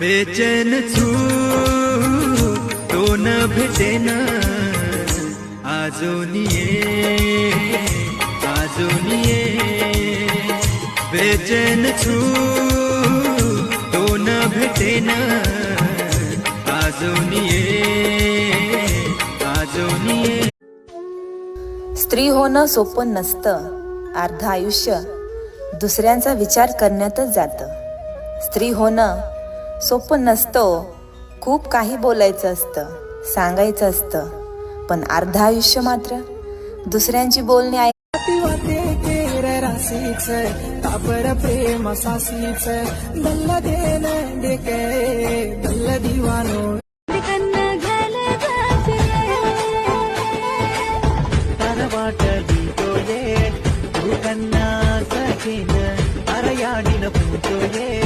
बेचैन छू तो न भेटेन आजोनिये आजोनिये बेचैन छू तो न भेटेन आजोनिये आजोनिये. स्त्री होणं सोपं नसतं. अर्ध आयुष्य दुसऱ्यांचा विचार करण्यातच जातं. स्त्री होणं सोपं नसतं. खूप काही बोलायचं असतं, सांगायचं असतं, पण अर्ध आयुष्य मात्र दुसऱ्यांची बोलणी राशीच तापर प्रेम सासीच दल्ल देन डेके दल्ल दिवानो वाटली तो ये तू कन्ना सखीन अरयाडीन पुतो ये